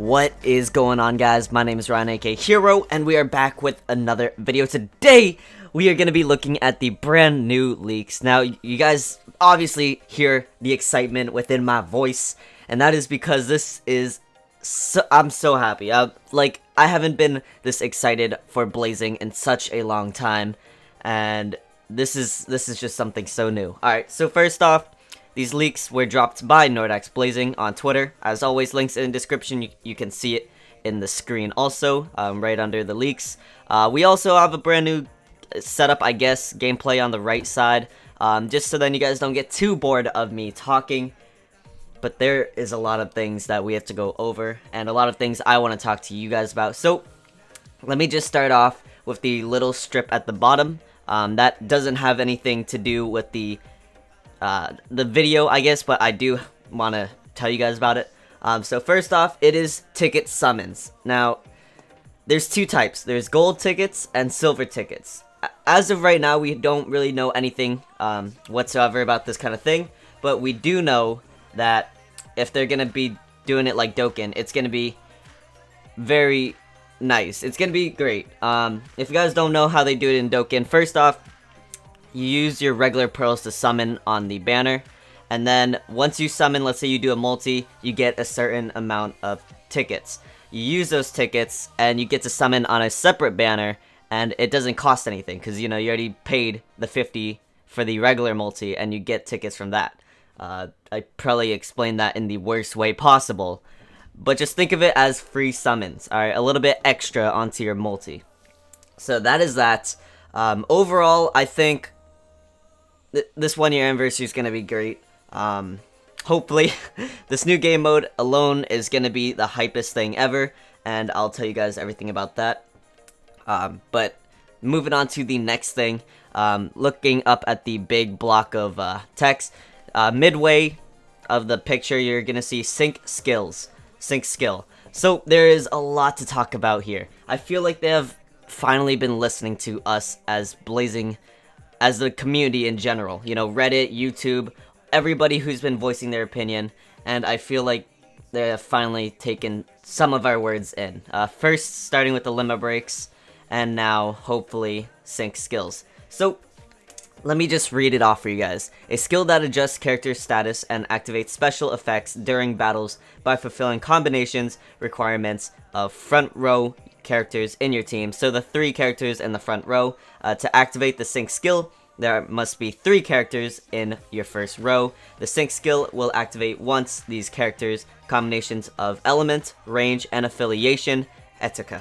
What is going on, guys? My name is Ryan, aka Hero, and we are back with another video. Today, we are going to be looking at the brand new leaks. Now, you guys obviously hear the excitement within my voice, and that is because this is I'm so happy. I haven't been this excited for Blazing in such a long time, and this is just something so new. Alright, so first off, these leaks were dropped by Nordax Blazing on Twitter. As always, links in the description. You can see it in the screen also, right under the leaks. We also have a brand new setup, I guess, gameplay on the right side, just so then you guys don't get too bored of me talking. But there is a lot of things that we have to go over, and a lot of things I want to talk to you guys about. So, let me just start off with the little strip at the bottom. That doesn't have anything to do with the video, I guess, but I do want to tell you guys about it. So first off, it is ticket summons. Now, there's two types. There's gold tickets and silver tickets. As of right now, we don't really know anything whatsoever about this kind of thing, but we do know that if they're going to be doing it like Dokkan, it's going to be very nice. It's going to be great. If you guys don't know how they do it in Dokkan, first off, you use your regular pearls to summon on the banner, and then once you summon, let's say you do a multi, you get a certain amount of tickets. You use those tickets, and you get to summon on a separate banner, and it doesn't cost anything, because, you know, you already paid the 50 for the regular multi, and you get tickets from that. I probably explained that in the worst way possible, but just think of it as free summons, alright? A little bit extra onto your multi. So that is that. Overall, I think this 1 year anniversary is going to be great. Hopefully, this new game mode alone is going to be the hypest thing ever, and I'll tell you guys everything about that. But moving on to the next thing, looking up at the big block of text, midway of the picture, you're going to see sync skills. Sync skill. So there is a lot to talk about here. I feel like they have finally been listening to us as Blazing, as the community in general, you know, Reddit, YouTube, everybody who's been voicing their opinion, and I feel like they have finally taken some of our words in. First, starting with the limit breaks, and now, hopefully, sync skills. So, let me just read it off for you guys. A skill that adjusts character status and activates special effects during battles by fulfilling combinations requirements of front row characters in your team. So the 3 characters in the front row. To activate the sync skill, there must be 3 characters in your first row. The sync skill will activate once these characters' combinations of element, range, and affiliation, etc.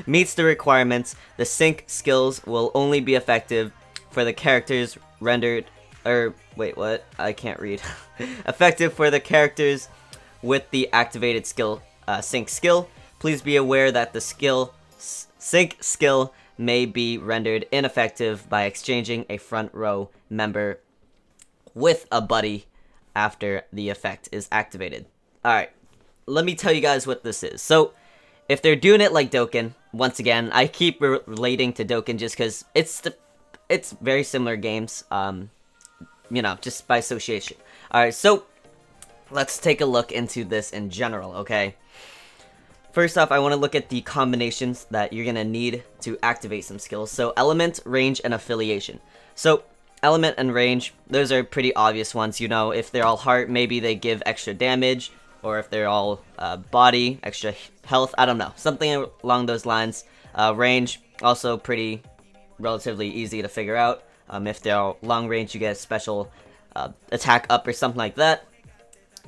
Meets the requirements. The sync skills will only be effective for the characters rendered, wait, what? I can't read. Effective for the characters with the activated skill, sync skill. Please be aware that the sync skill may be rendered ineffective by exchanging a front row member with a buddy after the effect is activated. Alright, let me tell you guys what this is. So, if they're doing it like Dokkan, once again, I keep relating to Dokkan just because it's very similar games, you know, just by association. Alright, so, let's take a look into this in general, okay? First off, I want to look at the combinations that you're going to need to activate some skills. So, element, range, and affiliation. So, element and range, those are pretty obvious ones. You know, if they're all heart, maybe they give extra damage. Or if they're all body, extra health, I don't know. Something along those lines. Range, also pretty relatively easy to figure out. If they're all long range, you get a special attack up or something like that.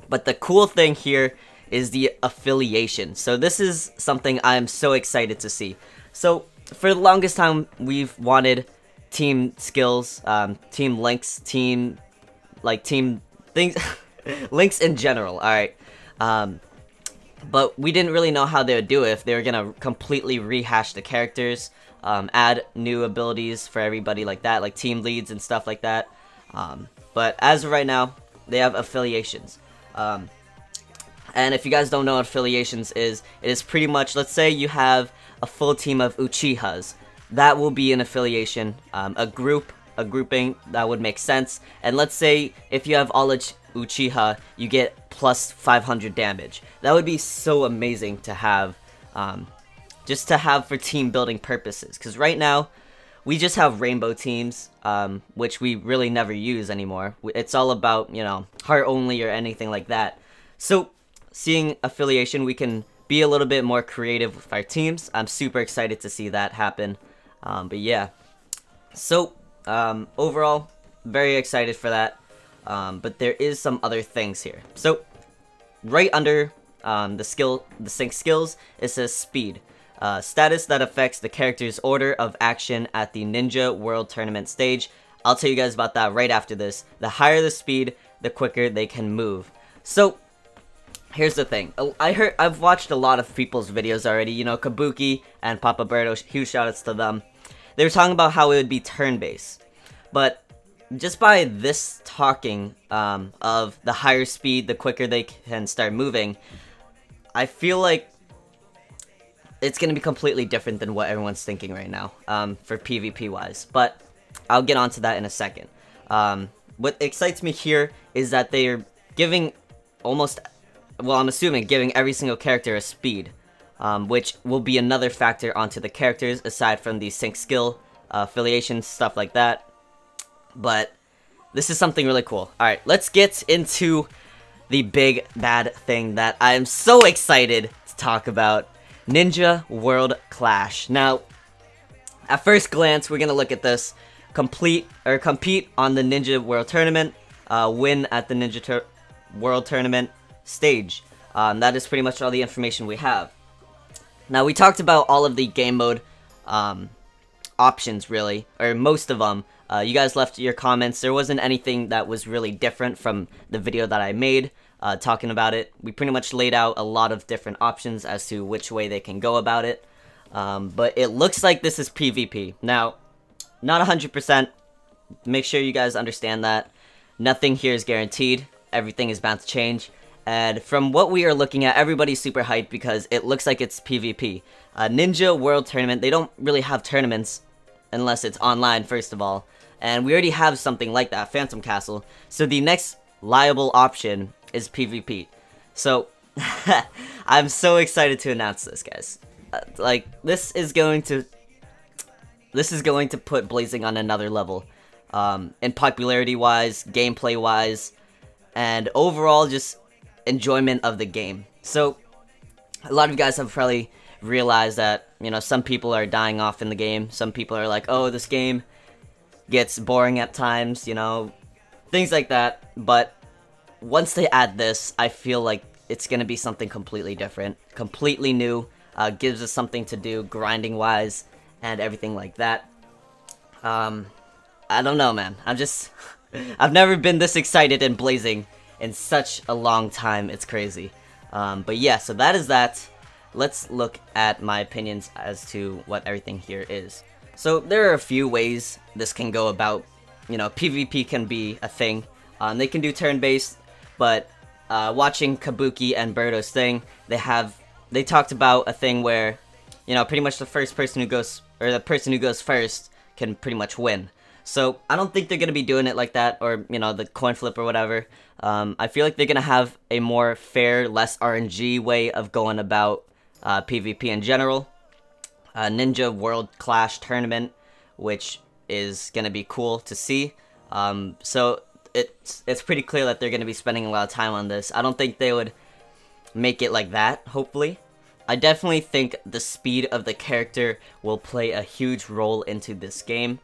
But the cool thing here is the affiliation. So this is something I'm so excited to see. So for the longest time, we've wanted team skills, team links, team things, links in general, alright. But we didn't really know how they would do it, if they were gonna completely rehash the characters, add new abilities for everybody like that, like team leads and stuff like that. But as of right now, they have affiliations. And if you guys don't know what affiliations is, it is pretty much, let's say you have a full team of Uchihas. That will be an affiliation, a group a grouping that would make sense. And let's say if you have all Uchiha, you get plus 500 damage. That would be so amazing to have, just to have for team building purposes. Because right now, we just have rainbow teams, which we really never use anymore. It's all about, you know, heart only or anything like that. So, seeing affiliation, we can be a little bit more creative with our teams. I'm super excited to see that happen. But yeah. So, overall, very excited for that. But there is some other things here. So, right under the sync skills, it says speed. Status that affects the character's order of action at the Ninja World Tournament stage. I'll tell you guys about that right after this. The higher the speed, the quicker they can move. So, here's the thing. I've watched a lot of people's videos already. You know, Kabuki and Papa Berto, huge shoutouts to them. They were talking about how it would be turn-based. But just by this talking of the higher speed, the quicker they can start moving, I feel like it's going to be completely different than what everyone's thinking right now, for PvP-wise. But I'll get onto that in a second. What excites me here is that they are giving almost, well, I'm assuming giving every single character a speed, which will be another factor onto the characters, aside from the sync skill, affiliations, stuff like that. But this is something really cool. Alright, let's get into the big bad thing that I am so excited to talk about. Ninja World Clash. Now, at first glance, we're gonna look at this. Compete on the Ninja World Tournament. Win at the Ninja World Tournament stage. That is pretty much all the information we have. Now, we talked about all of the game mode options, really, or most of them. You guys left your comments. There wasn't anything that was really different from the video that I made talking about it. We pretty much laid out a lot of different options as to which way they can go about it. But it looks like this is PvP. Now, not 100%. Make sure you guys understand that. Nothing here is guaranteed. Everything is bound to change. And from what we are looking at, everybody's super hyped because it looks like it's PvP. Ninja World Tournament, they don't really have tournaments unless it's online, first of all. And we already have something like that, Phantom Castle. So the next liable option is PvP. So, I'm so excited to announce this, guys. Like, this is going to put Blazing on another level. In popularity-wise, gameplay-wise, and overall just enjoyment of the game. So, a lot of you guys have probably realized that, you know, some people are dying off in the game. Some people are like, oh, this game gets boring at times, you know, things like that. But once they add this, I feel like it's going to be something completely different, completely new, gives us something to do grinding-wise and everything like that. I don't know, man. I've never been this excited in Blazing in such a long time. It's crazy. But yeah, so that is that. Let's look at my opinions as to what everything here is. So there are a few ways this can go about. You know, PvP can be a thing. They can do turn-based, but watching Kabuki and Berto's thing, they talked about a thing where, you know, pretty much the person who goes first can pretty much win. So I don't think they're gonna be doing it like that, or, you know, the coin flip or whatever. I feel like they're gonna have a more fair, less RNG way of going about PvP in general. Ninja World Clash Tournament, which is gonna be cool to see. So it's pretty clear that they're gonna be spending a lot of time on this. I don't think they would make it like that, hopefully. I definitely think the speed of the character will play a huge role into this game.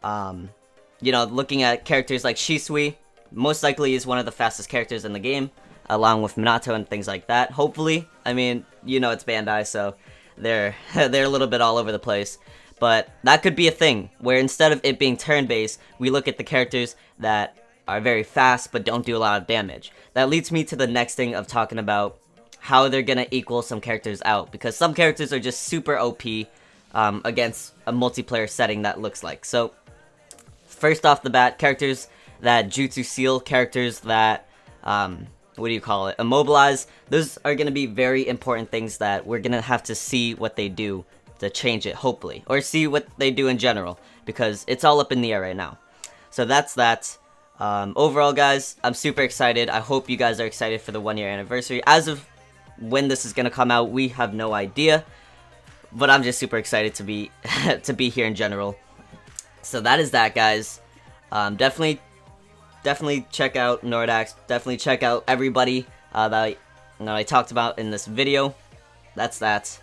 You know, looking at characters like Shisui, most likely is one of the fastest characters in the game, along with Minato and things like that. Hopefully, I mean, you know, it's Bandai, so they're a little bit all over the place. But that could be a thing, where instead of it being turn-based, we look at the characters that are very fast but don't do a lot of damage. That leads me to the next thing of talking about how they're gonna equal some characters out, because some characters are just super OP against a multiplayer setting that looks like. So, first off the bat, characters that Jutsu Seal, characters that, what do you call it, immobilize, those are gonna be very important things that we're gonna have to see what they do to change it, hopefully. Or see what they do in general, because it's all up in the air right now. So that's that. Overall, guys, I'm super excited. I hope you guys are excited for the 1-year anniversary. As of when this is gonna come out, we have no idea, but I'm just super excited to be to be here in general. So that is that, guys. Definitely check out Nordax. Definitely check out everybody that I talked about in this video. That's that.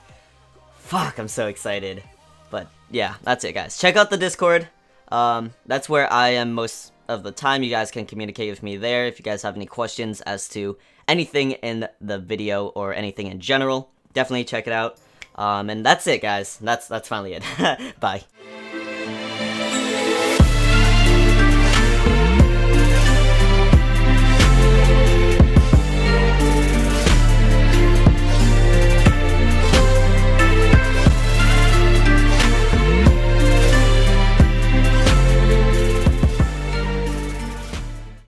Fuck, I'm so excited. But yeah, that's it, guys. Check out the Discord. That's where I am most of the time. You guys can communicate with me there if you guys have any questions as to anything in the video or anything in general. Definitely check it out. And that's it, guys. That's finally it. Bye.